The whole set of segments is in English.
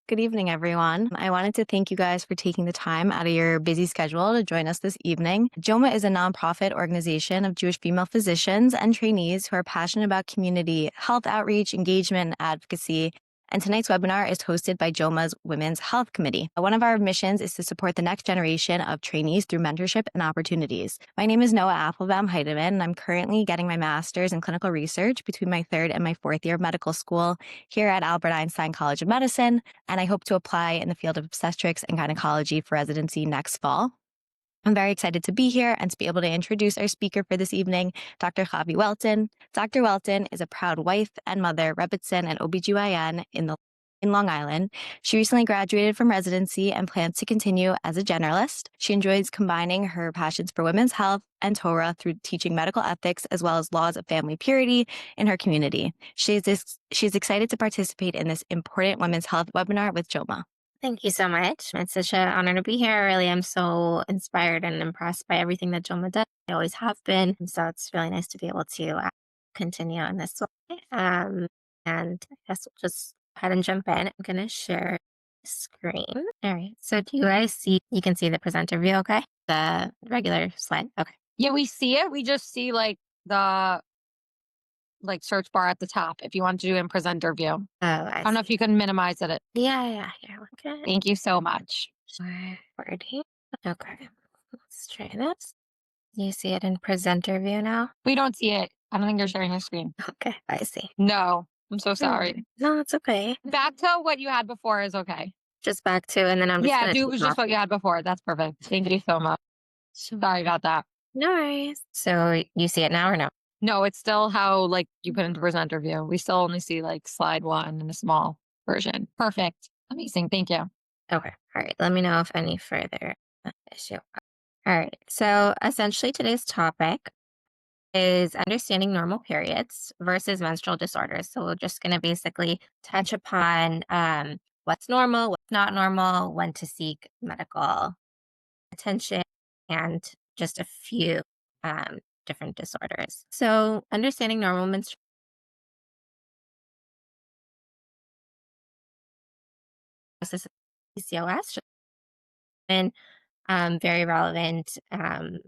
Good evening, everyone. I wanted to thank you guys for taking the time out of your busy schedule to join us this evening. JOMA is a nonprofit organization of Jewish female physicians and trainees who are passionate about community health outreach, engagement, and advocacy. And tonight's webinar is hosted by JOMA's Women's Health Committee. One of our missions is to support the next generation of trainees through mentorship and opportunities. My name is Noah Applebaum Heidemann, and I'm currently getting my master's in clinical research between my third and my fourth year of medical school here at Albert Einstein College of Medicine, and I hope to apply in the field of obstetrics and gynecology for residency next fall. I'm very excited to be here and to be able to introduce our speaker for this evening, Dr. Javi Welton. Dr. Welton is a proud wife and mother, Rebbitzin and OBGYN in Long Island. She recently graduated from residency and plans to continue as a generalist. She enjoys combining her passions for women's health and Torah through teaching medical ethics as well as laws of family purity in her community. She's excited to participate in this important women's health webinar with Joma. Thank you so much. It's such an honor to be here. I really am so inspired and impressed by everything that Joma does. I always have been. So it's really nice to be able to continue in this way. And I guess we'll just go ahead and jump in. I'm going to share the screen. All right. So do you guys see, you can see the presenter view, okay? The regular slide. Okay. Yeah, we see it. We just see the search bar at the top if you want to do in presenter view. Oh, I don't know if you can minimize it. Yeah. Okay. Thank you so much. Forwarding. Okay. Let's try this. You see it in presenter view now? We don't see it. I don't think you're sharing your screen. Okay, I see. No, I'm so sorry. No, it's okay. Back to what you had before is okay. Just back to, and then I'm just Yeah, gonna do take just off. what you had before. That's perfect. Thank you so much. Sorry about that. No worries. So you see it now or no? No, it's still how you put into presenter view. We still only see slide one in a small version. Perfect. Amazing. Thank you. Okay. All right. Let me know if any further issue. All right. So essentially today's topic is understanding normal periods versus menstrual disorders. So we're just going to basically touch upon what's normal, what's not normal, when to seek medical attention, and just a few different disorders. So understanding normal menstrual process, PCOS, and very relevant and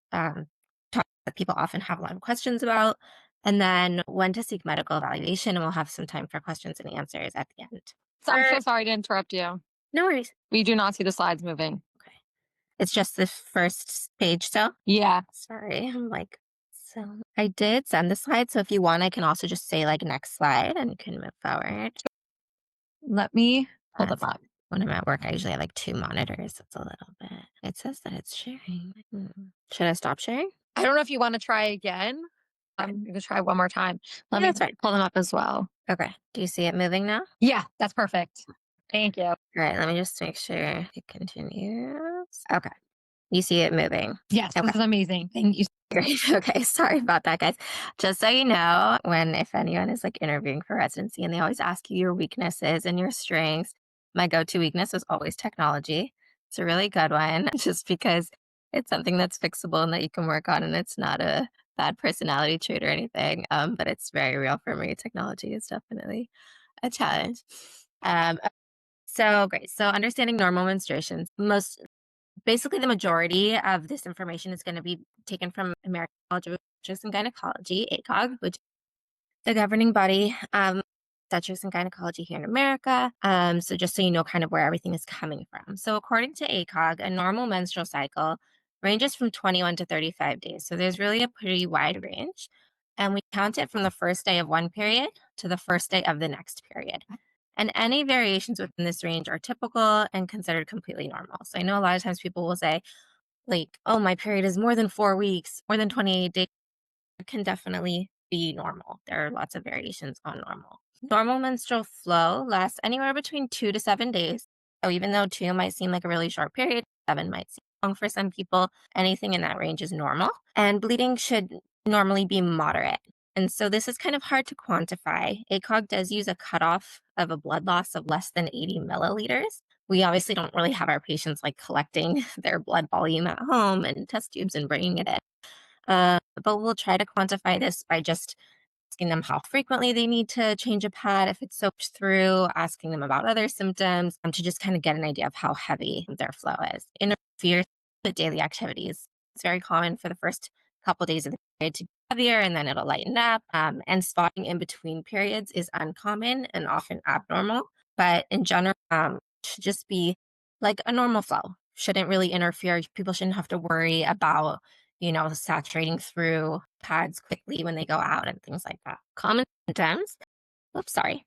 topic that people often have a lot of questions about. And then when to seek medical evaluation, and we'll have some time for questions and answers at the end. So I'm so sorry to interrupt you. No worries. We do not see the slides moving. Okay. It's just the first page, so? Yeah. Sorry. I'm so I did send the slide. So if you want, I can also just say next slide and you can move forward. Let me pull them up. When I'm at work, I usually have 2 monitors. It's a little bit. It says that it's sharing. Should I stop sharing? I don't know if you want to try again. I'm going to try one more time. Let me pull them up as well. Okay. Do you see it moving now? Yeah, that's perfect. Thank you. All right. Let me just make sure it continues. Okay. You see it moving. Yes, Okay. This is amazing. Thank you. Great. Okay. Sorry about that, guys. Just so you know, if anyone is interviewing for residency and they always ask you your weaknesses and your strengths, my go-to weakness is always technology. It's a really good one just because it's something that's fixable and that you can work on, and it's not a bad personality trait or anything. But it's very real for me. Technology is definitely a challenge. So great. So understanding normal menstruations. Basically, the majority of this information is going to be taken from American College of Obstetrics and Gynecology, ACOG, which is the governing body obstetrics and gynecology here in America. So just so you know kind of where everything is coming from. So according to ACOG, a normal menstrual cycle ranges from 21 to 35 days. So there's really a pretty wide range. And we count it from the first day of one period to the first day of the next period. And any variations within this range are typical and considered completely normal. So I know a lot of times people will say, oh, my period is more than 4 weeks, more than 28 days. It can definitely be normal. There are lots of variations on normal. Normal menstrual flow lasts anywhere between 2 to 7 days. So even though 2 might seem like a really short period, 7 might seem long for some people. Anything in that range is normal. And bleeding should normally be moderate. And so this is kind of hard to quantify. ACOG does use a cutoff of a blood loss of less than 80 milliliters. We obviously don't really have our patients collecting their blood volume at home and test tubes and bringing it in. But we'll try to quantify this by just asking them how frequently they need to change a pad if it's soaked through, asking them about other symptoms, to just kind of get an idea of how heavy their flow is. Interfere with daily activities. It's very common for the first couple days of the period to be heavier and then it'll lighten up. And spotting in between periods is uncommon and often abnormal. But in general, should just be like a normal flow. Shouldn't really interfere. People shouldn't have to worry about, saturating through pads quickly when they go out and things like that. Common symptoms. Oops, sorry.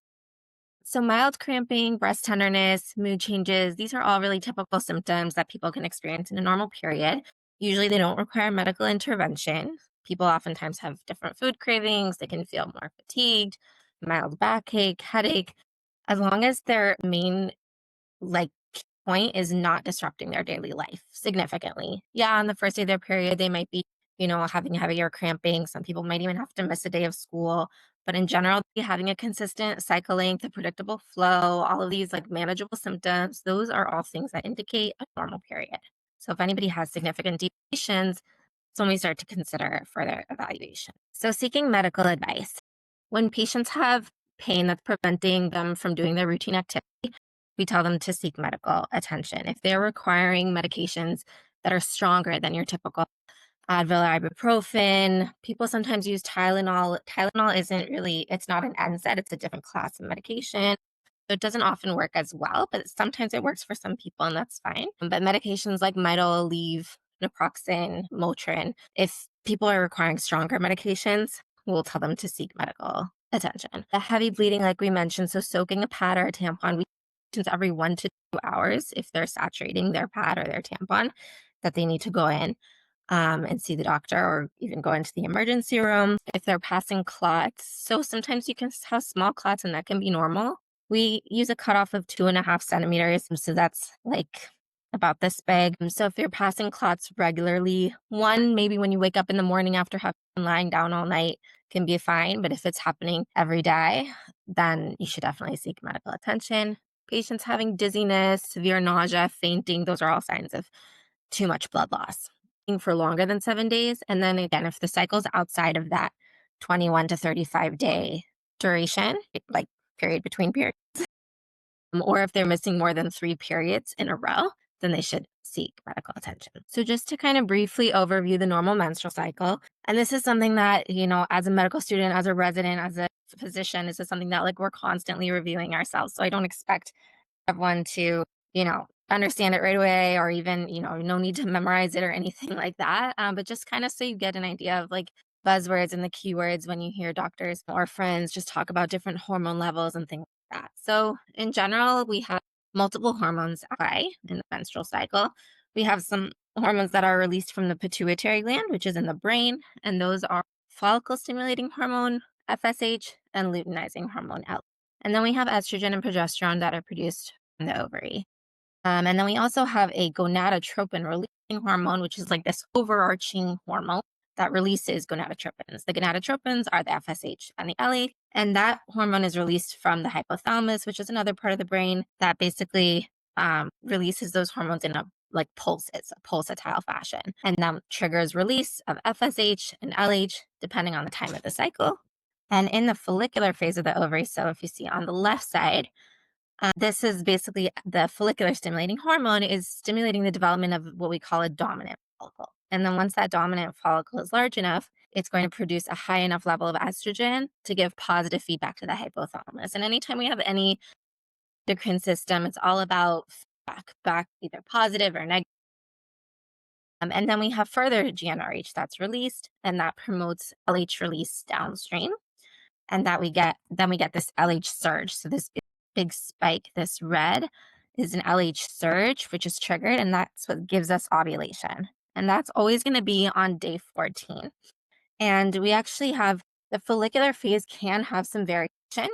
So mild cramping, breast tenderness, mood changes, these are all really typical symptoms that people can experience in a normal period. Usually they don't require medical intervention. People oftentimes have different food cravings. They can feel more fatigued, mild backache, headache, as long as their main like point is not disrupting their daily life significantly. Yeah, on the first day of their period, they might be, having heavier cramping. Some people might even have to miss a day of school. But in general, having a consistent cycle length, a predictable flow, all of these like manageable symptoms, those are all things that indicate a normal period. So if anybody has significant deviations, it's when we start to consider further evaluation. So seeking medical advice. When patients have pain that's preventing them from doing their routine activity, we tell them to seek medical attention. If they're requiring medications that are stronger than your typical Advil, ibuprofen, people sometimes use Tylenol. Tylenol isn't really, it's not an NSAID, it's a different class of medication. So it doesn't often work as well, but sometimes it works for some people and that's fine. But medications like Midol, Aleve, naproxen, Motrin, if people are requiring stronger medications, we'll tell them to seek medical attention. The heavy bleeding, like we mentioned, so soaking a pad or a tampon, we every 1 to 2 hours if they're saturating their pad or their tampon, that they need to go in and see the doctor or even go into the emergency room. If they're passing clots, so sometimes you can have small clots and that can be normal. We use a cutoff of 2.5 centimeters. So that's like about this big. So if you're passing clots regularly, one, maybe when you wake up in the morning after having been lying down all night can be fine. But if it's happening every day, then you should definitely seek medical attention. Patients having dizziness, severe nausea, fainting, those are all signs of too much blood loss for longer than 7 days. And then again, if the cycle's outside of that 21 to 35 day duration, like period between periods, or if they're missing more than 3 periods in a row, then they should seek medical attention. So just to kind of briefly overview the normal menstrual cycle, and this is something that, as a medical student, as a resident, as a physician, this is something that like we're constantly reviewing ourselves. So I don't expect everyone to, understand it right away or even, no need to memorize it or anything like that. But just kind of so you get an idea of like buzzwords and the keywords when you hear doctors or friends just talk about different hormone levels and things like that. So in general, we have multiple hormones at play in the menstrual cycle. We have some hormones that are released from the pituitary gland, which is in the brain, and those are follicle stimulating hormone, FSH, and luteinizing hormone, L. And then we have estrogen and progesterone that are produced from the ovary. And then we also have a gonadotropin releasing hormone, which is like this overarching hormone that releases gonadotropins. The gonadotropins are the FSH and the LH, and that hormone is released from the hypothalamus, which is another part of the brain that basically releases those hormones in a like pulses, a pulsatile fashion, and that triggers release of FSH and LH depending on the time of the cycle. And in the follicular phase of the ovary, so if you see on the left side, this is basically the follicular stimulating hormone is stimulating the development of what we call a dominant follicle. And then once that dominant follicle is large enough, it's going to produce a high enough level of estrogen to give positive feedback to the hypothalamus. And anytime we have any endocrine system, it's all about feedback, back either positive or negative. And then we have further GnRH that's released, and that promotes LH release downstream. And that we get this LH surge. So this big spike, this red, is an LH surge, which is triggered, and that's what gives us ovulation. And that's always going to be on day 14. And we actually have the follicular phase can have some variation.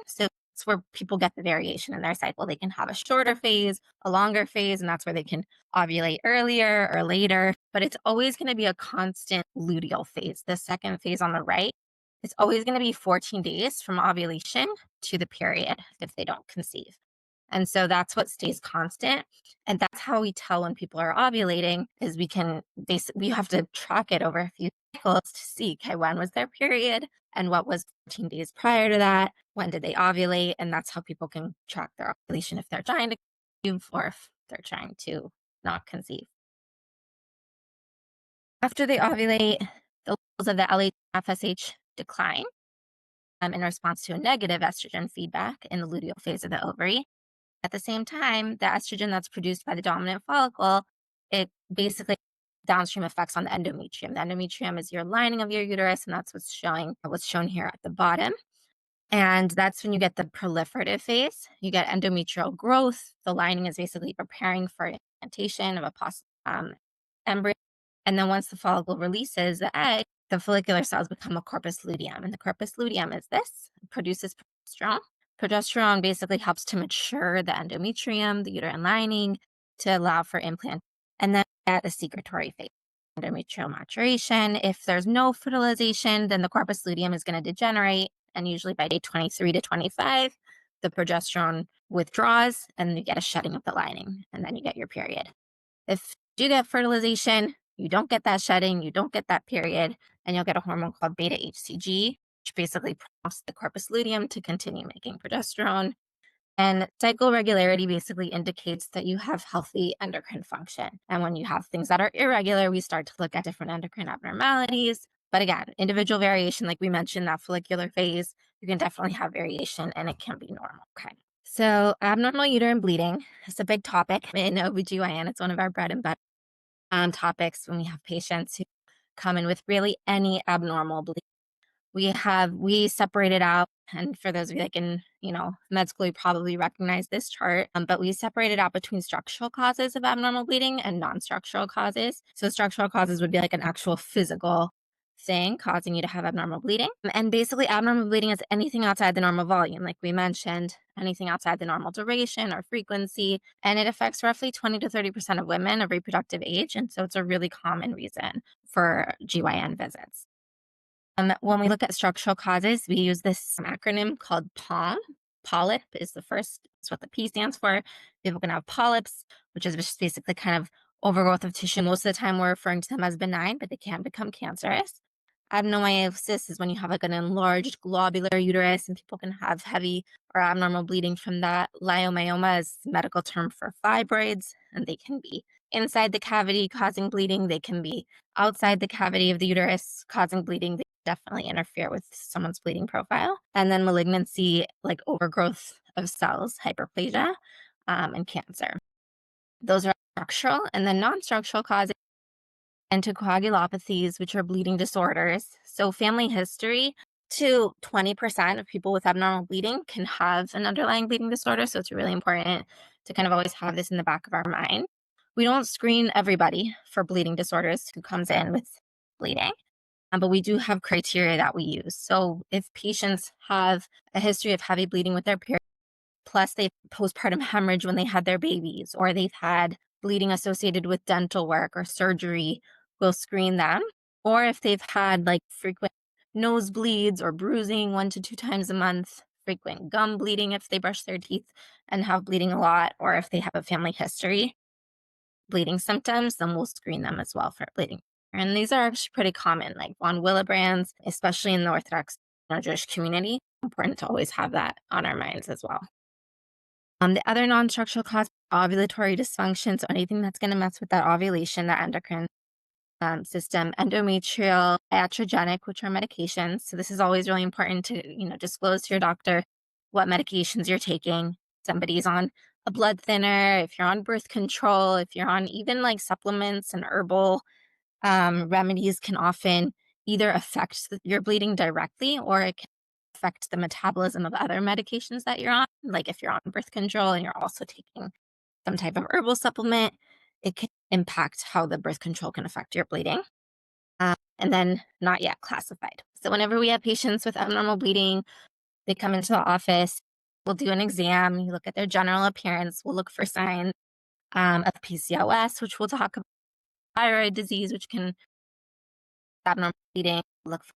So it's where people get the variation in their cycle. They can have a shorter phase, a longer phase, and that's where they can ovulate earlier or later. But it's always going to be a constant luteal phase. The second phase on the right, it's always going to be 14 days from ovulation to the period if they don't conceive. And so that's what stays constant. And that's how we tell when people are ovulating is we have to track it over a few cycles to see, okay, when was their period and what was 14 days prior to that, when did they ovulate, and that's how people can track their ovulation if they're trying to conceive or if they're trying to not conceive. After they ovulate, the levels of the LH and FSH decline in response to a negative estrogen feedback in the luteal phase of the ovary. At the same time, the estrogen that's produced by the dominant follicle, it basically downstream effects on the endometrium. The endometrium is your lining of your uterus, and that's what's shown here at the bottom. And that's when you get the proliferative phase. You get endometrial growth. The lining is basically preparing for implantation of a possible embryo. And then once the follicle releases the egg, the follicular cells become a corpus luteum. And the corpus luteum is this. It produces progesterone. Progesterone basically helps to mature the endometrium, the uterine lining, to allow for implant. And then at a secretory phase, endometrial maturation. If there's no fertilization, then the corpus luteum is going to degenerate. And usually by day 23 to 25, the progesterone withdraws and you get a shedding of the lining, and then you get your period. If you get fertilization, you don't get that shedding, you don't get that period, and you'll get a hormone called beta HCG, which basically prompts the corpus luteum to continue making progesterone. And cycle regularity basically indicates that you have healthy endocrine function. And when you have things that are irregular, we start to look at different endocrine abnormalities. But again, individual variation, like we mentioned, that follicular phase, you can definitely have variation and it can be normal. Okay. So abnormal uterine bleeding is a big topic in OBGYN. It's one of our bread and butter topics when we have patients who come in with really any abnormal bleeding. We separated out, and for those of you that can, med school, you probably recognize this chart, but we separated out between structural causes of abnormal bleeding and non-structural causes. So structural causes would be like an actual physical thing causing you to have abnormal bleeding. And basically abnormal bleeding is anything outside the normal volume, like we mentioned, anything outside the normal duration or frequency, and it affects roughly 20 to 30% of women of reproductive age. And so it's a really common reason for GYN visits. When we look at structural causes, we use this acronym called POM. Polyp is the first, that's what the P stands for. People can have polyps, which is just basically kind of overgrowth of tissue. Most of the time we're referring to them as benign, but they can become cancerous. Adenomyosis is when you have like an enlarged globular uterus and people can have heavy or abnormal bleeding from that. Leiomyoma is the medical term for fibroids, and they can be inside the cavity causing bleeding. They can be outside the cavity of the uterus causing bleeding. They definitely interfere with someone's bleeding profile. And then malignancy, like overgrowth of cells, hyperplasia, and cancer. Those are structural. And then non-structural causes, anticoagulopathies, which are bleeding disorders. So family history, to 20% of people with abnormal bleeding can have an underlying bleeding disorder. So it's really important to kind of always have this in the back of our mind. We don't screen everybody for bleeding disorders who comes in with bleeding, but we do have criteria that we use. So if patients have a history of heavy bleeding with their period, plus they've postpartum hemorrhage when they had their babies, or they've had bleeding associated with dental work or surgery, we'll screen them. Or if they've had like frequent nosebleeds or bruising 1 to 2 times a month, frequent gum bleeding if they brush their teeth and have bleeding a lot, or if they have a family history bleeding symptoms, then we'll screen them as well for bleeding. And these are actually pretty common, like von Willebrand's, especially in the Orthodox Jewish community. Important to always have that on our minds as well. The other non-structural cause, ovulatory dysfunction, so anything that's going to mess with that ovulation, that endocrine system, endometrial, iatrogenic, which are medications. So this is always really important to, disclose to your doctor what medications you're taking. Somebody's on a blood thinner, if you're on birth control, if you're on even like supplements and herbal remedies can often either affect your bleeding directly, or it can affect the metabolism of other medications that you're on. Like if you're on birth control and you're also taking some type of herbal supplement, it can impact how the birth control can affect your bleeding. And then not yet classified. So whenever we have patients with abnormal bleeding, they come into the office, we'll do an exam, you look at their general appearance, we'll look for signs of PCOS, which we'll talk about, thyroid disease, which can abnormal bleeding, look for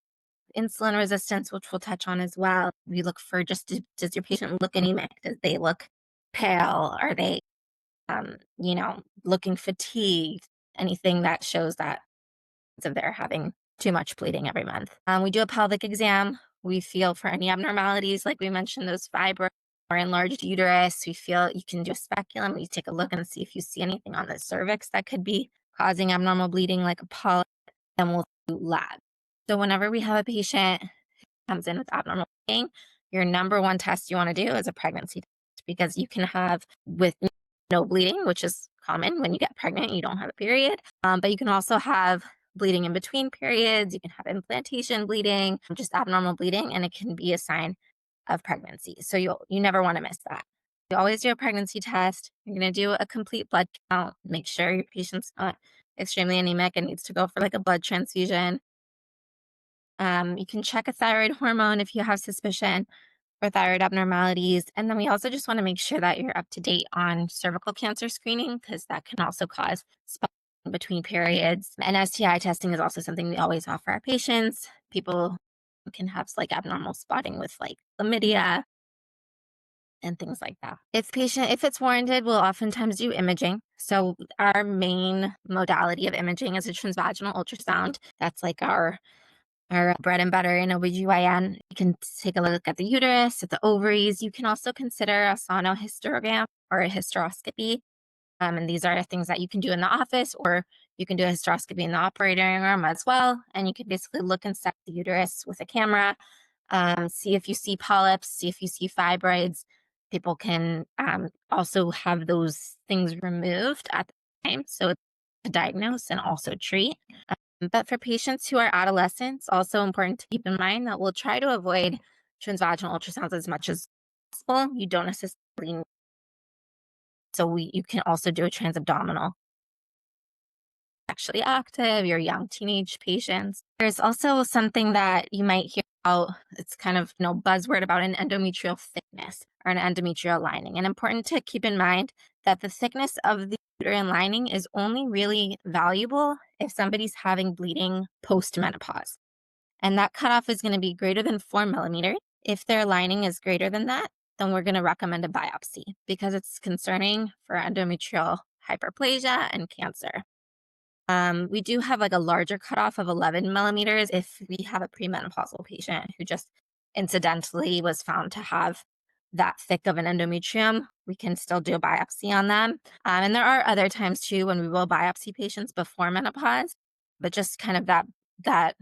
insulin resistance, which we'll touch on as well. We look for does your patient look anemic? Does they look pale? Are they, looking fatigued? Anything that shows that they're having too much bleeding every month. We do a pelvic exam. We feel for any abnormalities, like we mentioned, those fibroids or enlarged uterus. We feel you can do a speculum. You take a look and see if you see anything on the cervix that could be causing abnormal bleeding, like a polyp, and we'll do lab. So whenever we have a patient who comes in with abnormal bleeding, your number one test you want to do is a pregnancy test, because you can have with no bleeding, which is common when you get pregnant, you don't have a period. But you can also have bleeding in between periods. You can have implantation bleeding, just abnormal bleeding, and it can be a sign of pregnancy. So you never want to miss that. You always do a pregnancy test. You're going to do a complete blood count. Make sure your patient's not extremely anemic and needs to go for like a blood transfusion. You can check a thyroid hormone if you have suspicion for thyroid abnormalities. And then we also just want to make sure that you're up to date on cervical cancer screening, because that can also cause spotting between periods. And STI testing is also something we always offer our patients. People can have like abnormal spotting with like chlamydia and things like that. If it's warranted, we'll oftentimes do imaging. So our main modality of imaging is a transvaginal ultrasound. That's like our bread and butter in OBGYN. You can take a look at the uterus, at the ovaries. You can also consider a sonohysterogram or a hysteroscopy. And these are things that you can do in the office, or you can do a hysteroscopy in the operating room as well. And you can basically look inside the uterus with a camera, see if you see polyps, see if you see fibroids. People can also have those things removed at the time, so to diagnose and also treat. But for patients who are adolescents, also important to keep in mind that we'll try to avoid transvaginal ultrasounds as much as possible. You don't necessarily, so you can also do a transabdominal. Actually active, your young teenage patients. There's also something that you might hear about, it's kind of buzzword about an endometrial thickness or an endometrial lining. And important to keep in mind that the thickness of the uterine lining is only really valuable if somebody's having bleeding post-menopause. And that cutoff is going to be greater than 4 millimeters. If their lining is greater than that, then we're going to recommend a biopsy, because it's concerning for endometrial hyperplasia and cancer. We do have like a larger cutoff of 11 millimeters if we have a premenopausal patient who just incidentally was found to have that thick of an endometrium. We can still do a biopsy on them. And there are other times too when we will biopsy patients before menopause, but just kind of that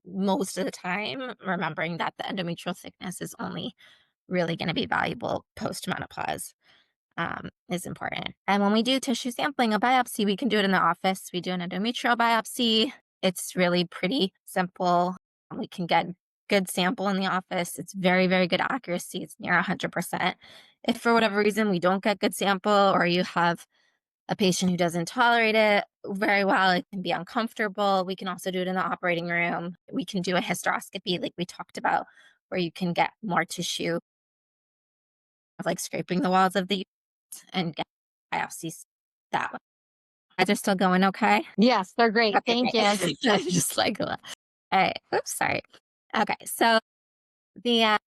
most of the time, remembering that the endometrial thickness is only really going to be valuable post menopause. Is important. And when we do tissue sampling, a biopsy, we can do it in the office. We do an endometrial biopsy. It's really pretty simple. We can get good sample in the office. It's very, very good accuracy. It's near 100%. If for whatever reason we don't get good sample, or you have a patient who doesn't tolerate it very well, it can be uncomfortable, we can also do it in the operating room. We can do a hysteroscopy like we talked about, where you can get more tissue of like scraping the walls of the and get biopsies that way. Guys are still going okay? Yes, they're great. Okay, Thank great. you. Just like, all right. Oops, sorry. Okay, so the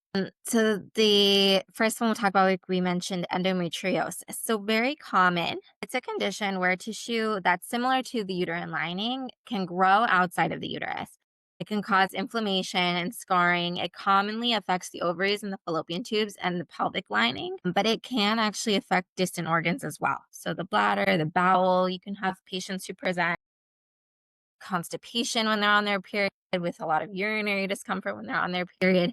first one we'll talk about, like we mentioned, endometriosis. So very common. It's a condition where tissue that's similar to the uterine lining can grow outside of the uterus. It can cause inflammation and scarring. It commonly affects the ovaries and the fallopian tubes and the pelvic lining, but it can actually affect distant organs as well. So the bladder, the bowel, you can have patients who present constipation when they're on their period, with a lot of urinary discomfort when they're on their period.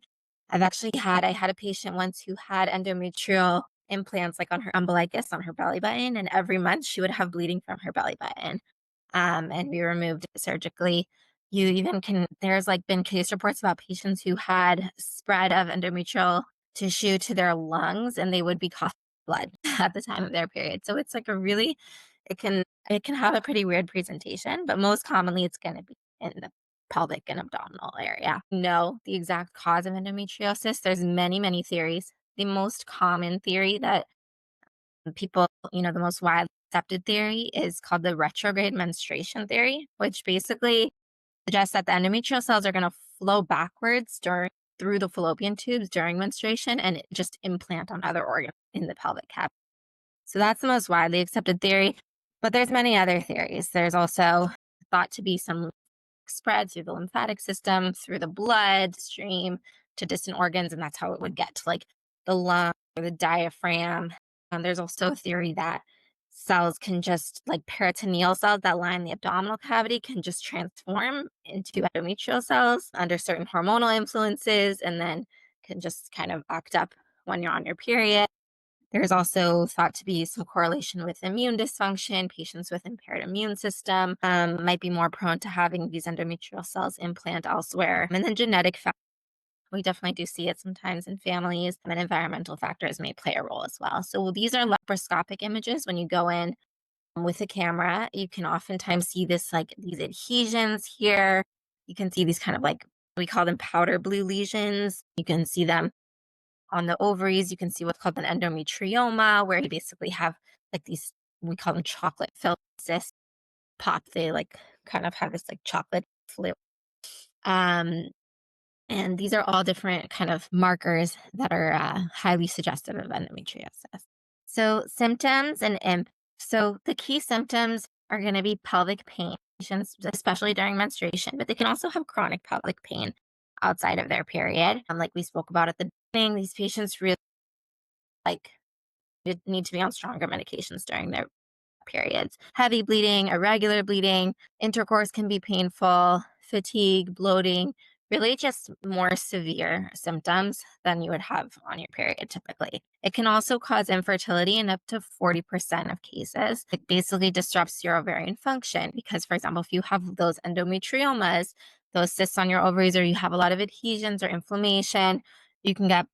I had a patient once who had endometrial implants like on her umbilicus, on her belly button, and every month she would have bleeding from her belly button. And we removed it surgically. You even can, there's like been case reports about patients who had spread of endometrial tissue to their lungs, and they would be coughing blood at the time of their period. So it's like it can have a pretty weird presentation, but most commonly it's going to be in the pelvic and abdominal area. Know the exact cause of endometriosis. There's many, many theories. The most common theory that people, the most widely accepted theory is called the retrograde menstruation theory, which basically suggests that the endometrial cells are going to flow backwards through the fallopian tubes during menstruation and just implant on other organs in the pelvic cavity. So that's the most widely accepted theory, but there's many other theories. There's also thought to be some spread through the lymphatic system, through the blood stream, to distant organs, and that's how it would get to like the lung or the diaphragm. There's also a theory that cells can just like peritoneal cells that line the abdominal cavity can just transform into endometrial cells under certain hormonal influences and then can just kind of act up when you're on your period. There's also thought to be some correlation with immune dysfunction. Patients with impaired immune system might be more prone to having these endometrial cells implant elsewhere. And then genetic factors. We definitely do see it sometimes in families, and environmental factors may play a role as well. So these are laparoscopic images. When you go in with a camera, you can oftentimes see this like these adhesions here. You can see these kind of like, we call them powder blue lesions. You can see them on the ovaries. You can see what's called an endometrioma, where you basically have like these, we call them chocolate filled cysts pop. They like kind of have this like chocolate fluid. Um, and these are all different kind of markers that are highly suggestive of endometriosis. So symptoms and imp. So the key symptoms are going to be pelvic pain, especially during menstruation, but they can also have chronic pelvic pain outside of their period. Like we spoke about at the beginning, these patients really like need to be on stronger medications during their periods. Heavy bleeding, irregular bleeding, intercourse can be painful, fatigue, bloating, really just more severe symptoms than you would have on your period typically. It can also cause infertility in up to 40% of cases. It basically disrupts your ovarian function because, for example, if you have those endometriomas, those cysts on your ovaries, or you have a lot of adhesions or inflammation, you can get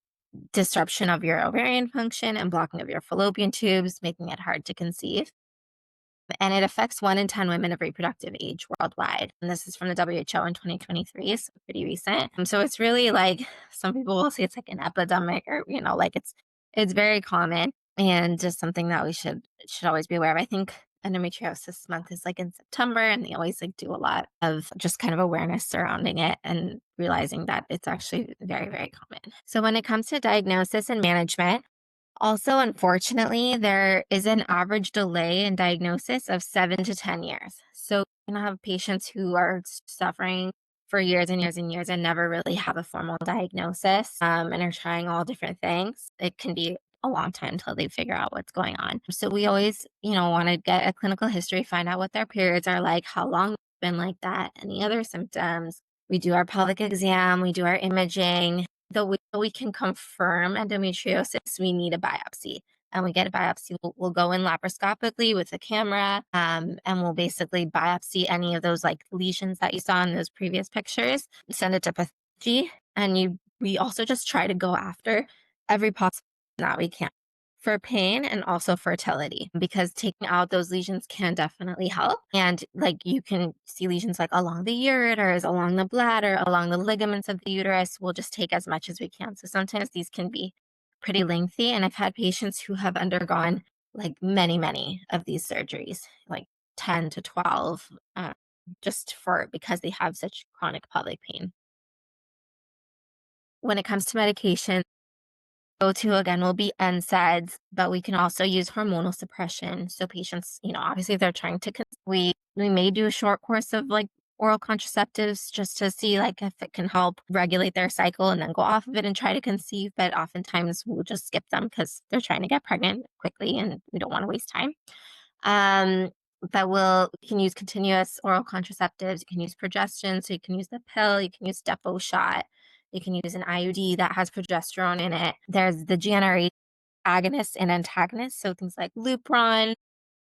disruption of your ovarian function and blocking of your fallopian tubes, making it hard to conceive. And it affects 1 in 10 women of reproductive age worldwide. And this is from the WHO in 2023, so pretty recent. So it's really like, some people will say it's like an epidemic, or like it's very common and just something that we should always be aware of. I think endometriosis month is like in September, and they always like do a lot of just kind of awareness surrounding it and realizing that it's actually very, very common. So when it comes to diagnosis and management, also, unfortunately, there is an average delay in diagnosis of 7 to 10 years. So you can have patients who are suffering for years and years and years and never really have a formal diagnosis, and are trying all different things. It can be a long time until they figure out what's going on. So we always, want to get a clinical history, find out what their periods are like, how long it's been like that, any other symptoms. We do our pelvic exam, we do our imaging. Though we can confirm endometriosis, we need a biopsy. And we get a biopsy. We'll go in laparoscopically with a camera, and we'll basically biopsy any of those like lesions that you saw in those previous pictures, send it to pathology. And we also just try to go after every possible that we can for pain and also fertility, because taking out those lesions can definitely help. And like you can see lesions like along the ureters, along the bladder, along the ligaments of the uterus. We'll just take as much as we can. So sometimes these can be pretty lengthy. And I've had patients who have undergone like many, many of these surgeries, like 10 to 12, because they have such chronic pelvic pain. When it comes to medication, go-to again will be NSAIDs, but we can also use hormonal suppression. So patients, obviously they're trying to, we may do a short course of like oral contraceptives just to see like if it can help regulate their cycle and then go off of it and try to conceive. But oftentimes we'll just skip them because they're trying to get pregnant quickly and we don't want to waste time. But you can use continuous oral contraceptives. You can use progestin. So you can use the pill, you can use Depo shot. You can use an IUD that has progesterone in it. There's the GnRH agonists and antagonists. So things like Lupron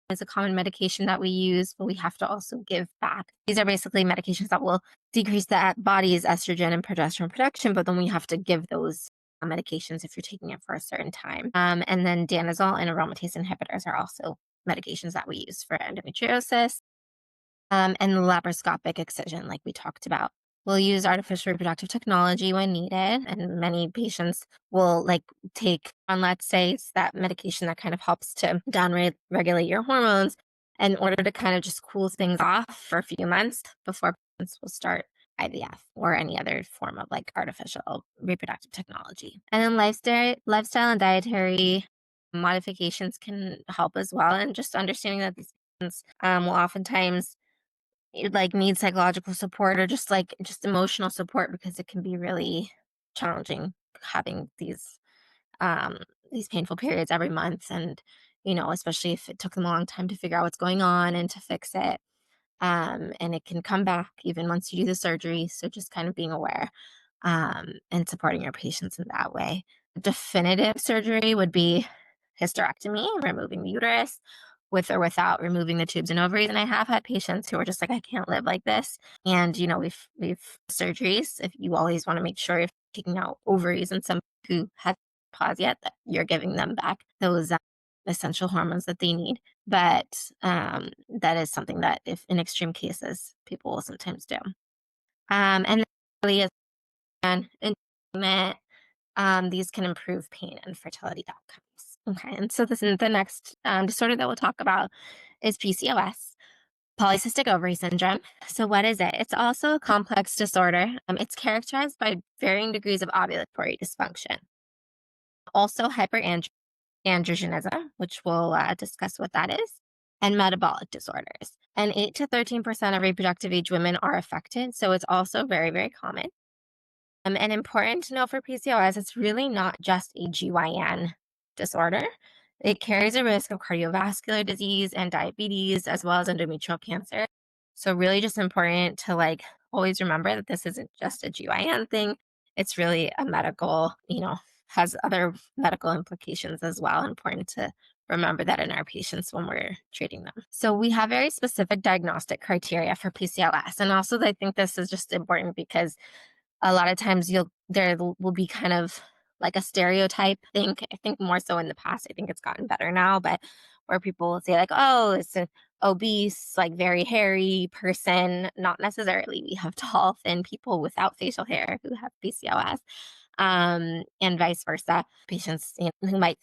is a common medication that we use, but we have to also give back. These are basically medications that will decrease the body's estrogen and progesterone production, but then we have to give those medications if you're taking it for a certain time. And then danazol and aromatase inhibitors are also medications that we use for endometriosis. And the laparoscopic excision, like we talked about. We'll use artificial reproductive technology when needed, and many patients will like take on, let's say, it's that medication that kind of helps to regulate your hormones in order to kind of just cool things off for a few months before patients will start IVF or any other form of like artificial reproductive technology. And then lifestyle and dietary modifications can help as well, and just understanding that these patients will oftentimes like need psychological support or just emotional support, because it can be really challenging having um, these painful periods every month. And, especially if it took them a long time to figure out what's going on and to fix it. And it can come back even once you do the surgery. So just kind of being aware and supporting your patients in that way. Definitive surgery would be hysterectomy, removing the uterus with or without removing the tubes and ovaries. And I have had patients who are just like, I can't live like this. And, we've surgeries. If you always want to make sure if taking out ovaries and some who has pause yet, that you're giving them back those essential hormones that they need. But that is something that, if in extreme cases, people will sometimes do. And then really is enjoyment. These can improve pain and fertility outcomes. Okay, and so this is the next disorder that we'll talk about is PCOS, polycystic ovary syndrome. So what is it? It's also a complex disorder. It's characterized by varying degrees of ovulatory dysfunction, also hyperandrogenism, which we'll discuss what that is, and metabolic disorders. And 8 to 13% of reproductive age women are affected, so it's also very, very common. And important to know for PCOS, it's really not just a GYN disorder. It carries a risk of cardiovascular disease and diabetes, as well as endometrial cancer. So really just important to always remember that this isn't just a GYN thing. It's really a medical, has other medical implications as well. Important to remember that in our patients when we're treating them. So we have very specific diagnostic criteria for PCOS. And also I think this is just important because a lot of times there will be kind of like a stereotype thing. I think more so in the past. I think it's gotten better now, but where people will say oh, it's an obese, very hairy person. Not necessarily. We have tall, thin people without facial hair who have PCOS, and vice versa. Patients who might,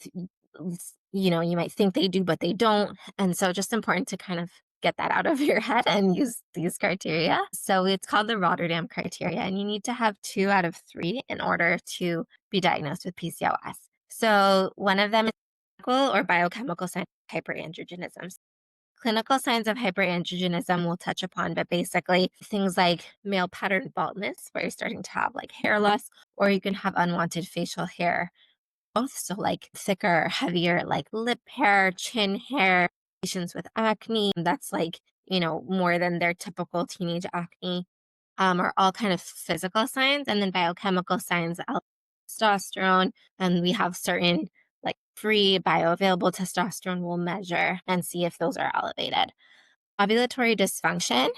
you might think they do, but they don't. And so just important to kind of get that out of your head and use these criteria. So it's called the Rotterdam criteria, and you need to have 2 out of 3 in order to be diagnosed with PCOS. So one of them is clinical or biochemical signs of hyperandrogenism. Clinical signs of hyperandrogenism we'll touch upon, but basically things like male pattern baldness, where you're starting to have hair loss, or you can have unwanted facial hair. Both, so thicker, heavier, lip hair, chin hair, patients with acne, that's more than their typical teenage acne, are all kind of physical signs. And then biochemical signs, testosterone, and we have certain free bioavailable testosterone we'll measure and see if those are elevated. Ovulatory dysfunction,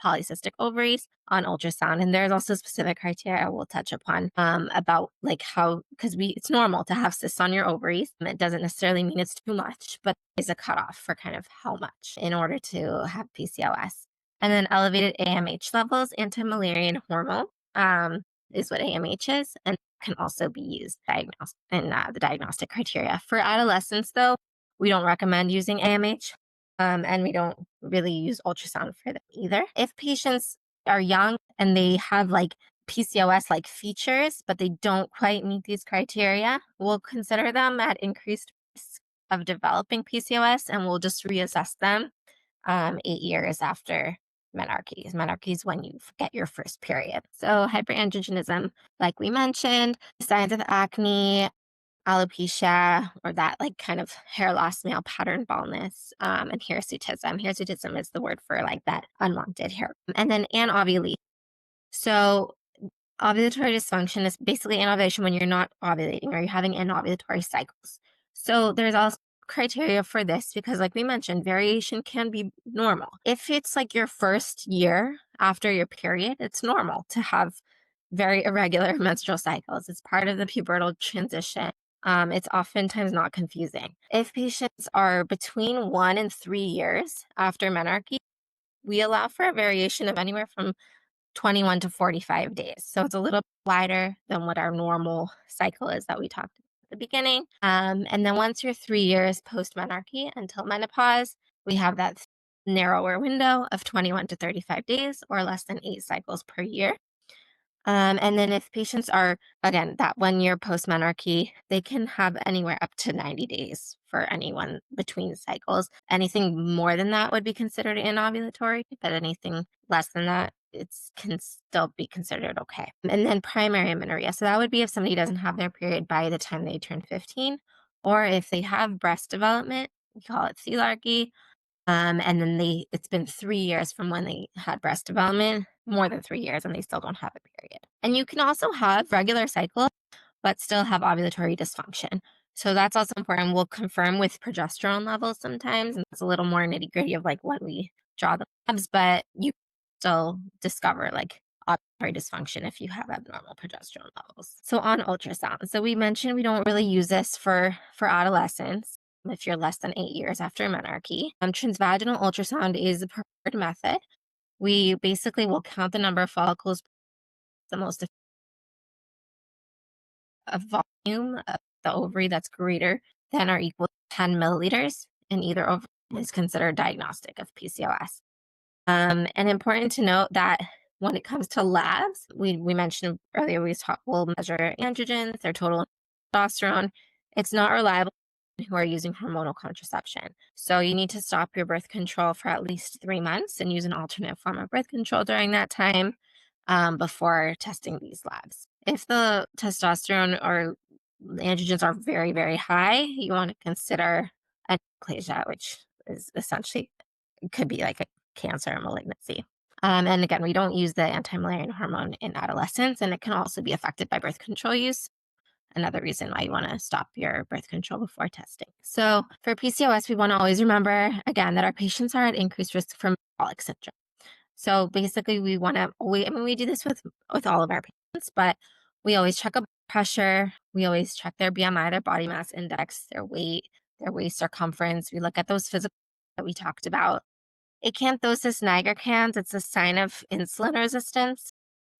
polycystic ovaries on ultrasound. And there's also specific criteria we'll touch upon about how, because it's normal to have cysts on your ovaries. It doesn't necessarily mean it's too much, but there's a cutoff for kind of how much in order to have PCOS. And then elevated AMH levels, anti-Müllerian hormone, is what AMH is, and can also be used in the diagnostic criteria. For adolescents, though, we don't recommend using AMH. And we don't really use ultrasound for them either. If patients are young and they have PCOS features, but they don't quite meet these criteria, we'll consider them at increased risk of developing PCOS, and we'll just reassess them 8 years after menarche. Menarche is when you get your first period. So hyperandrogenism, like we mentioned, signs of acne, alopecia, or that kind of hair loss, male pattern baldness, and hirsutism. Hirsutism is the word for that unwanted hair. And then anovulation. So ovulatory dysfunction is basically anovulation when you're not ovulating or you're having anovulatory cycles. So there's also criteria for this because we mentioned, variation can be normal. If it's your first year after your period, it's normal to have very irregular menstrual cycles. It's part of the pubertal transition. It's oftentimes not confusing. If patients are between 1 and 3 years after menarche, we allow for a variation of anywhere from 21 to 45 days. So it's a little wider than what our normal cycle is that we talked about at the beginning. And then once you're 3 years post menarche until menopause, we have that narrower window of 21 to 35 days or less than 8 cycles per year. And then if patients are, again, that 1 year post-menarche, they can have anywhere up to 90 days for anyone between cycles. Anything more than that would be considered anovulatory, but anything less than that, it can still be considered okay. And then primary amenorrhea. So that would be if somebody doesn't have their period by the time they turn 15, or if they have breast development, we call it thelarchy, and then it's been 3 years from when they had breast development, more than 3 years, and they still don't have a period. And you can also have regular cycles, but still have ovulatory dysfunction. So that's also important. We'll confirm with progesterone levels sometimes, and it's a little more nitty gritty of like when we draw the labs, but you still discover like ovulatory dysfunction if you have abnormal progesterone levels. So on ultrasound, so we mentioned we don't really use this for adolescents if you're less than 8 years after menarche. Transvaginal ultrasound is the preferred method. We basically will count the number of follicles, the most of volume of the ovary that's greater than or equal to 10 milliliters in either ovary is considered diagnostic of PCOS. And important to note that when it comes to labs, we mentioned earlier, we'll measure androgens, their total testosterone. It's not reliable who are using hormonal contraception. So you need to stop your birth control for at least 3 months and use an alternate form of birth control during that time before testing these labs. If the testosterone or androgens are very, very high, you want to consider aplasia, which is essentially could be like a cancer or malignancy. And again, we don't use the anti-Müllerian hormone in adolescents, and it can also be affected by birth control use. Another reason why you want to stop your birth control before testing. So for PCOS, we want to always remember, again, that our patients are at increased risk for metabolic syndrome. So basically, we want to, we do this with all of our patients, but we always check a blood pressure. We always check their BMI, their body mass index, their weight, their waist circumference. We look at those physical that we talked about. Acanthosis nigricans, it's a sign of insulin resistance.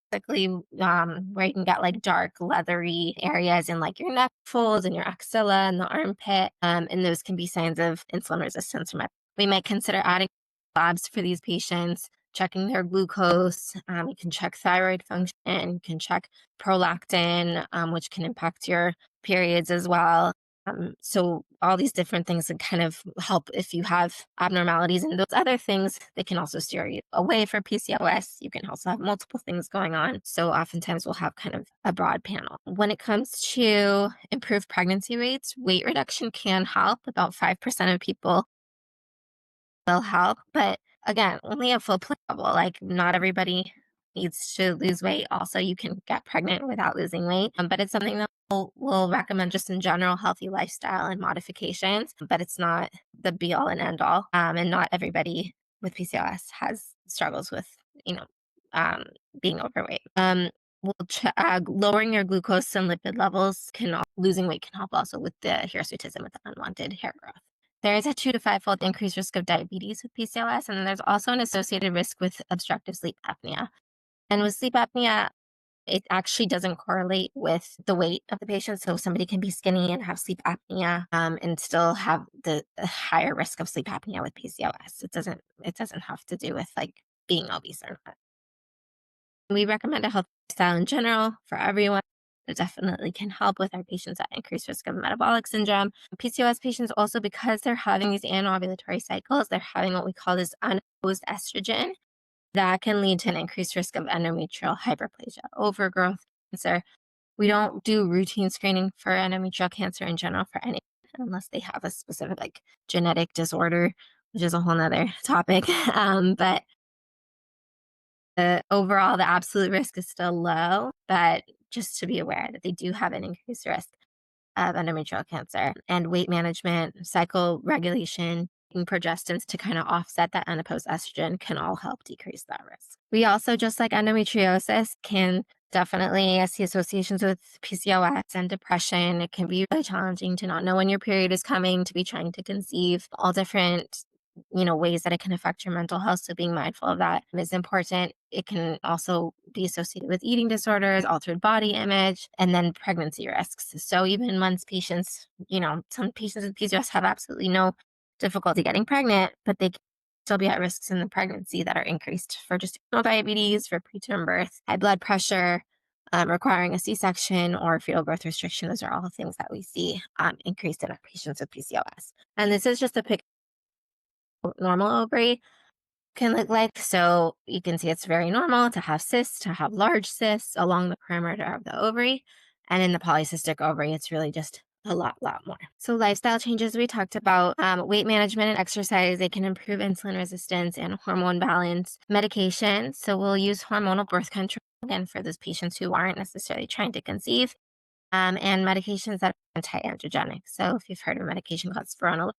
Basically, where you can get like dark, leathery areas in like your neck folds and your axilla and the armpit. And those can be signs of insulin resistance. We might consider adding labs for these patients, checking their glucose. You can check thyroid function, you can check prolactin, which can impact your periods as well. So all these different things that kind of help if you have abnormalities and those other things, they can also steer you away from PCOS. You can also have multiple things going on. So oftentimes we'll have kind of a broad panel. When it comes to improved pregnancy rates, weight reduction can help. About 5% of people will help, but again, only a full plate level. Like not everybody needs to lose weight. Also, you can get pregnant without losing weight, but it's something that we'll recommend just in general, healthy lifestyle and modifications, but it's not the be all and end all. And not everybody with PCOS has struggles with, you know, being overweight. Lowering your glucose and lipid levels losing weight can help also with the hirsutism, with the unwanted hair growth. There is a 2 to 5-fold increased risk of diabetes with PCOS, and then there's also an associated risk with obstructive sleep apnea. And with sleep apnea, it actually doesn't correlate with the weight of the patient. So somebody can be skinny and have sleep apnea and still have the higher risk of sleep apnea with PCOS. It doesn't have to do with like being obese or not. We recommend a healthy lifestyle in general for everyone. It definitely can help with our patients at increased risk of metabolic syndrome. PCOS patients also, because they're having these anovulatory cycles, they're having what we call this unopposed estrogen. That can lead to an increased risk of endometrial hyperplasia, overgrowth cancer. We don't do routine screening for endometrial cancer in general for anyone unless they have a specific like genetic disorder, which is a whole nother topic. But overall, the absolute risk is still low, but just to be aware that they do have an increased risk of endometrial cancer. And weight management, cycle regulation, taking progestins to kind of offset that unopposed estrogen can all help decrease that risk. We also, just like endometriosis, can definitely see associations with PCOS and depression. It can be really challenging to not know when your period is coming, to be trying to conceive, all different ways that it can affect your mental health. So being mindful of that is important. It can also be associated with eating disorders, altered body image, and then pregnancy risks. So even once patients, some patients with PCOS have absolutely no difficulty getting pregnant, but they can still be at risks in the pregnancy that are increased for gestational diabetes, for preterm birth, high blood pressure, requiring a C-section or fetal growth restriction. Those are all things that we see increased in our patients with PCOS. And this is just a pic of normal ovary can look like. So you can see it's very normal to have cysts, to have large cysts along the perimeter of the ovary. And in the polycystic ovary, it's really just a lot more. So lifestyle changes we talked about, weight management and exercise, they can improve insulin resistance and hormone balance. Medication, so we'll use hormonal birth control again for those patients who aren't necessarily trying to conceive, and medications that are anti-androgenic. So if you've heard of a medication called spironolactone,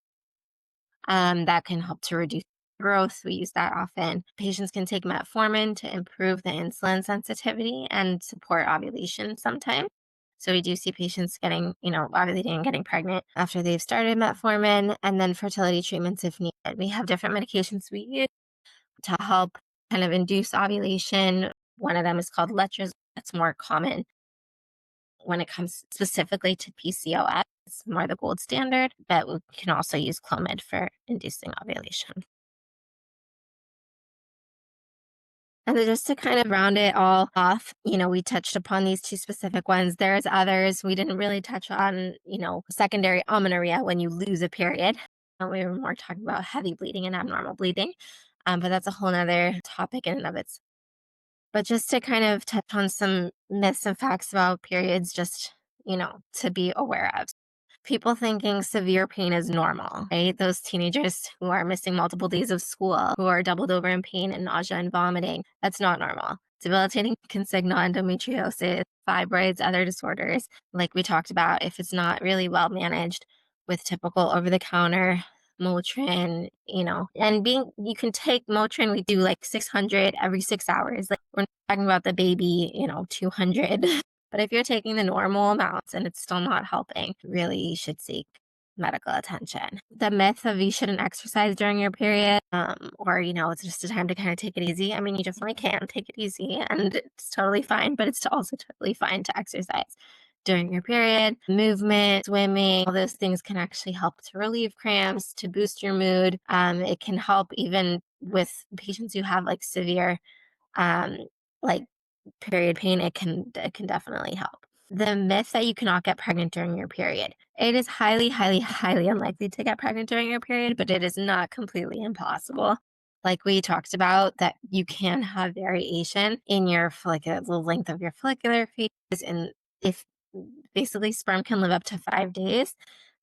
that can help to reduce growth. We use that often. Patients can take metformin to improve the insulin sensitivity and support ovulation sometimes. So we do see patients getting, ovulating and getting pregnant after they've started metformin, and then fertility treatments if needed. We have different medications we use to help kind of induce ovulation. One of them is called letrozole. That's more common when it comes specifically to PCOS. It's more the gold standard, but we can also use Clomid for inducing ovulation. And then just to kind of round it all off, we touched upon these two specific ones. There's others we didn't really touch on, secondary amenorrhea when you lose a period. We were more talking about heavy bleeding and abnormal bleeding, but that's a whole nother topic in and of itself. But just to kind of touch on some myths and facts about periods, just, to be aware of. People thinking severe pain is normal, right? Those teenagers who are missing multiple days of school, who are doubled over in pain and nausea and vomiting, that's not normal. Debilitating can signal endometriosis, fibroids, other disorders, like we talked about, if it's not really well managed with typical over the counter Motrin, and you can take Motrin, we do like 600 every 6 hours. Like we're not talking about the baby, 200. But if you're taking the normal amounts and it's still not helping, really you should seek medical attention. The myth of you shouldn't exercise during your period, or, it's just a time to kind of take it easy. I mean, you definitely can take it easy and it's totally fine, but it's also totally fine to exercise during your period. Movement, swimming, all those things can actually help to relieve cramps, to boost your mood. It can help even with patients who have like severe, like period pain. It can definitely help. The myth that you cannot get pregnant during your period. It is highly, highly, highly unlikely to get pregnant during your period, but it is not completely impossible. Like we talked about, that you can have variation in your the length of your follicular phase, and if basically sperm can live up to 5 days.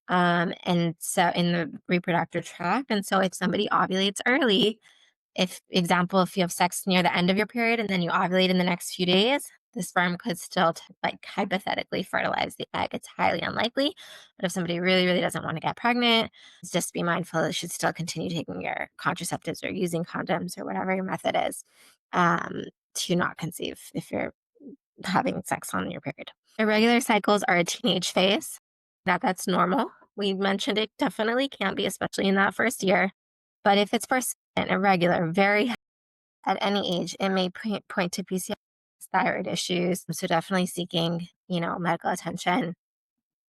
And so in the reproductive tract. And so if somebody ovulates early, if you have sex near the end of your period and then you ovulate in the next few days, the sperm could still hypothetically fertilize the egg. It's highly unlikely, but if somebody really, really doesn't want to get pregnant, just be mindful that you should still continue taking your contraceptives or using condoms or whatever your method is, to not conceive if you're having sex on your period. Irregular cycles are a teenage phase. That's normal. We mentioned it definitely can be, especially in that first year. But if it's persistent, irregular, very at any age, it may point to PCOS, thyroid issues. So definitely seeking, medical attention.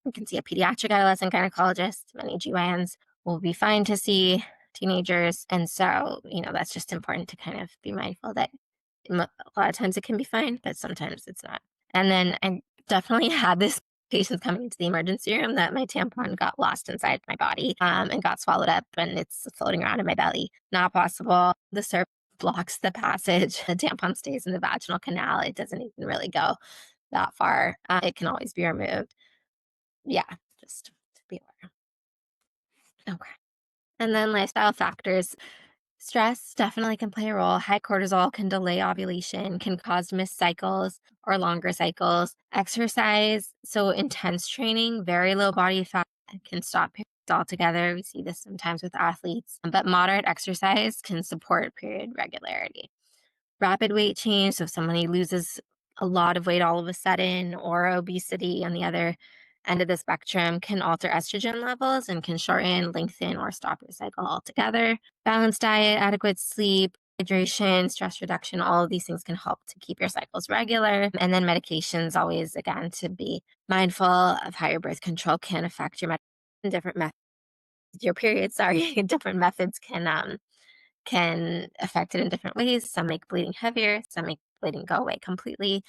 You can see a pediatric adolescent gynecologist. Many GYNs will be fine to see teenagers. And so, that's just important to kind of be mindful that a lot of times it can be fine, but sometimes it's not. And then I definitely had this patients coming into the emergency room that my tampon got lost inside my body, and got swallowed up and it's floating around in my belly. Not possible. The syrup blocks the passage. The tampon stays in the vaginal canal. It doesn't even really go that far. It can always be removed. Yeah, just to be aware. Okay. And then lifestyle factors. Stress definitely can play a role. High cortisol can delay ovulation, can cause missed cycles or longer cycles. Exercise, so intense training, very low body fat can stop periods altogether. We see this sometimes with athletes, but moderate exercise can support period regularity. Rapid weight change, so if somebody loses a lot of weight all of a sudden, or obesity on the other end of the spectrum, can alter estrogen levels and can shorten, lengthen, or stop your cycle altogether. Balanced diet, adequate sleep, hydration, stress reduction, all of these things can help to keep your cycles regular. And then medications, always, again, to be mindful of how your birth control can affect your different methods. Your period, sorry, different methods can affect it in different ways. Some make bleeding heavier, some make bleeding go away completely.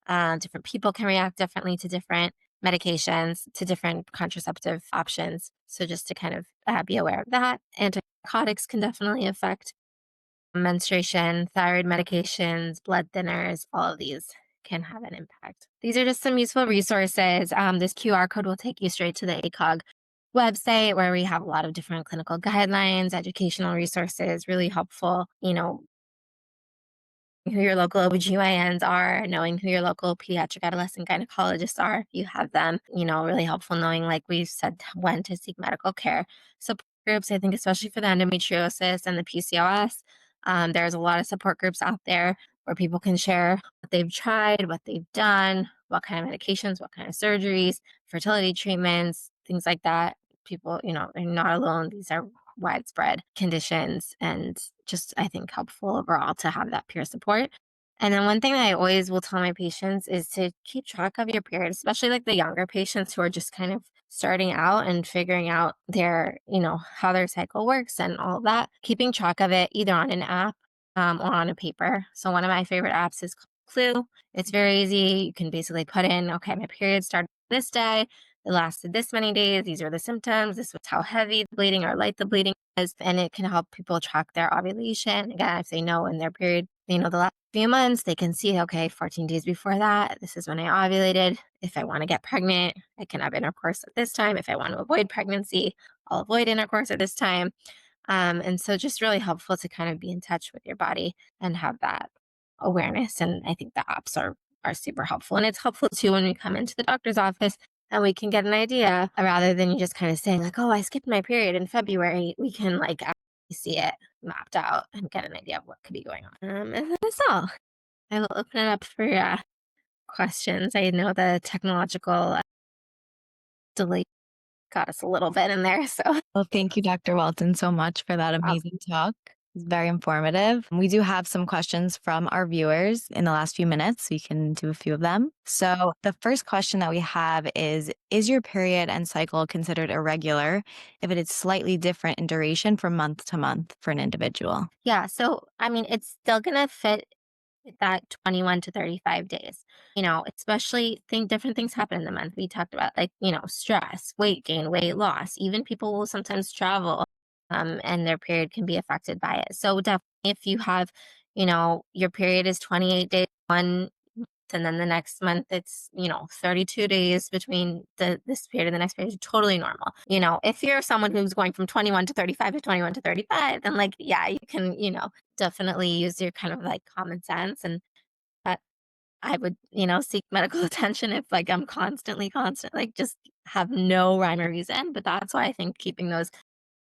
Different people can react differently to different medications, to different contraceptive options. So just to kind of be aware of that. Antipsychotics can definitely affect menstruation, thyroid medications, blood thinners, all of these can have an impact. These are just some useful resources. This QR code will take you straight to the ACOG website where we have a lot of different clinical guidelines, educational resources, really helpful, who your local OBGYNs are, knowing who your local pediatric adolescent gynecologists are, if you have them, really helpful knowing, like we said, when to seek medical care. Support groups, I think, especially for the endometriosis and the PCOS, there's a lot of support groups out there where people can share what they've tried, what they've done, what kind of medications, what kind of surgeries, fertility treatments, things like that. People, they're not alone. These are widespread conditions and just I think helpful overall to have that peer support. And then one thing that I always will tell my patients is to keep track of your period, especially like the younger patients who are just kind of starting out and figuring out their, how their cycle works and all of that. Keeping track of it either on an app or on a paper. So one of my favorite apps is called Clue. It's very easy. You can basically put in, okay, my period started this day. It lasted this many days. These are the symptoms. This was how heavy the bleeding or light the bleeding is. And it can help people track their ovulation. Again, if they know in their period, the last few months, they can see, okay, 14 days before that, this is when I ovulated. If I want to get pregnant, I can have intercourse at this time. If I want to avoid pregnancy, I'll avoid intercourse at this time. And so just really helpful to kind of be in touch with your body and have that awareness. And I think the apps are super helpful. And it's helpful too when we come into the doctor's office and we can get an idea rather than you just kind of saying like, oh, I skipped my period in February. We can like actually see it mapped out and get an idea of what could be going on. And that's all. I will open it up for questions. I know the technological delay got us a little bit in there. So Well, thank you, Dr. Walton, so much for that amazing talk. It's very informative. We do have some questions from our viewers in the last few minutes. We can do a few of them. So the first question that we have is your period and cycle considered irregular if it is slightly different in duration from month to month for an individual? yeah, so I mean, it's still gonna fit that 21 to 35 days. Especially think different things happen in the month. We talked about like, stress, weight gain, weight loss. Even people will sometimes travel and their period can be affected by it. So definitely if you have, your period is 28 days one and then the next month it's 32 days between this period and the next period is totally normal. If you're someone who's going from 21 to 35 to 21 to 35, then like yeah, you can definitely use your kind of like common sense and that I would seek medical attention if like I'm constant like just have no rhyme or reason. But that's why I think keeping those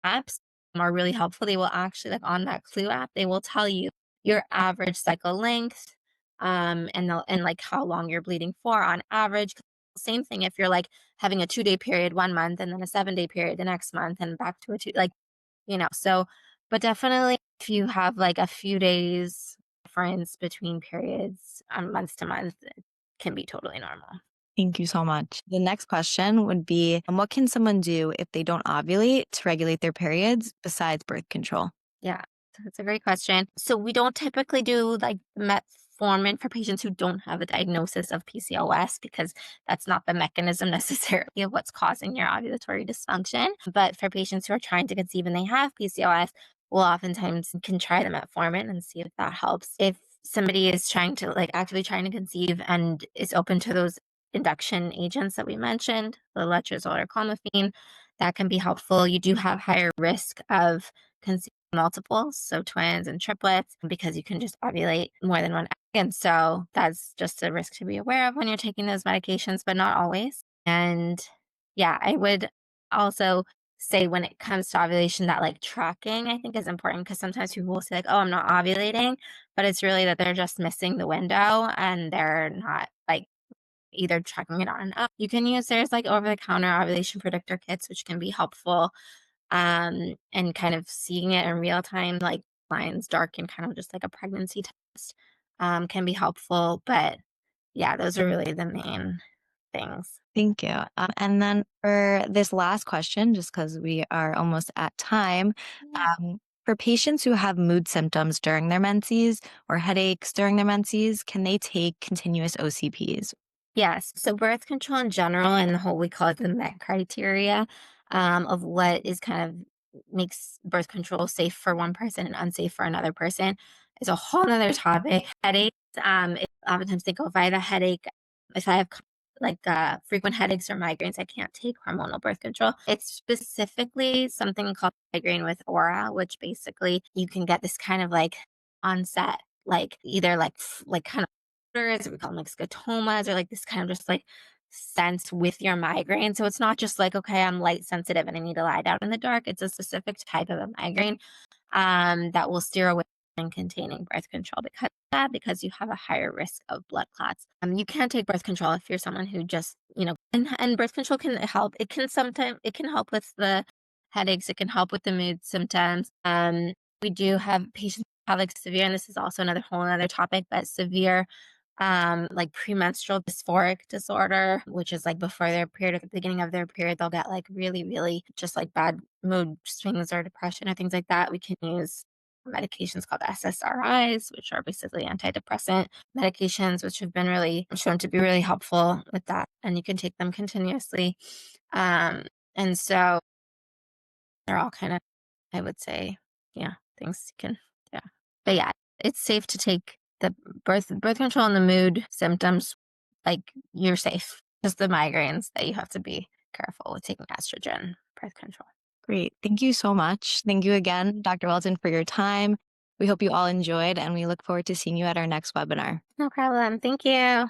apps are really helpful. They will actually, like on that Clue app, they will tell you your average cycle length, and like how long you're bleeding for on average. Same thing if you're like having a 2-day period one month and then a 7-day period the next month and back to a two, like, so, but definitely if you have like a few days difference between periods month to month, it can be totally normal. Thank you so much. The next question would be, what can someone do if they don't ovulate to regulate their periods besides birth control? Yeah, that's a great question. So we don't typically do like metformin for patients who don't have a diagnosis of PCOS because that's not the mechanism necessarily of what's causing your ovulatory dysfunction. But for patients who are trying to conceive and they have PCOS, we'll oftentimes can try the metformin and see if that helps. If somebody is trying to like actively trying to conceive and is open to those induction agents that we mentioned, the letrozole or clomiphene, that can be helpful. You do have higher risk of conceiving multiples, so twins and triplets, because you can just ovulate more than one egg. And so that's just a risk to be aware of when you're taking those medications, but not always. And yeah, I would also say when it comes to ovulation that like tracking I think is important because sometimes people will say like, oh, I'm not ovulating, but it's really that they're just missing the window and they're not like either tracking it on an app. You can use there's like over the counter ovulation predictor kits, which can be helpful and kind of seeing it in real time, like lines dark and kind of just like a pregnancy test, can be helpful. But yeah, those are really the main things. Thank you. And then for this last question, just because we are almost at time, Yeah. For patients who have mood symptoms during their menses or headaches during their menses, can they take continuous OCPs? Yes. So birth control in general and the whole we call it the Met criteria of what is kind of makes birth control safe for one person and unsafe for another person is a whole nother topic. Headaches, oftentimes they go, if I have a headache, if I have frequent headaches or migraines, I can't take hormonal birth control. It's specifically something called migraine with aura, which basically you can get this kind of like onset, like either like kind of as we call them like scotomas or like this kind of just like sense with your migraine. So it's not just like, okay, I'm light sensitive and I need to lie down in the dark. It's a specific type of a migraine that will steer away from containing birth control because of that, because you have a higher risk of blood clots. You can take birth control if you're someone who just, and birth control can help. It can help with the headaches. It can help with the mood symptoms. We do have patients who have like severe, and this is also another whole other topic, but severe like premenstrual dysphoric disorder, which is like before their period, at the beginning of their period, they'll get like really, really just like bad mood swings or depression or things like that. We can use medications called SSRIs, which are basically antidepressant medications, which have been really shown to be really helpful with that. And you can take them continuously. Um, and so they're all kind of, I would say, yeah, things you can, yeah. But yeah, it's safe to take the birth control and the mood symptoms. Like you're safe. Just the migraines that you have to be careful with taking estrogen birth control. Great. Thank you so much. Thank you again, Dr. Welton, for your time. We hope you all enjoyed, and we look forward to seeing you at our next webinar. No problem. Thank you.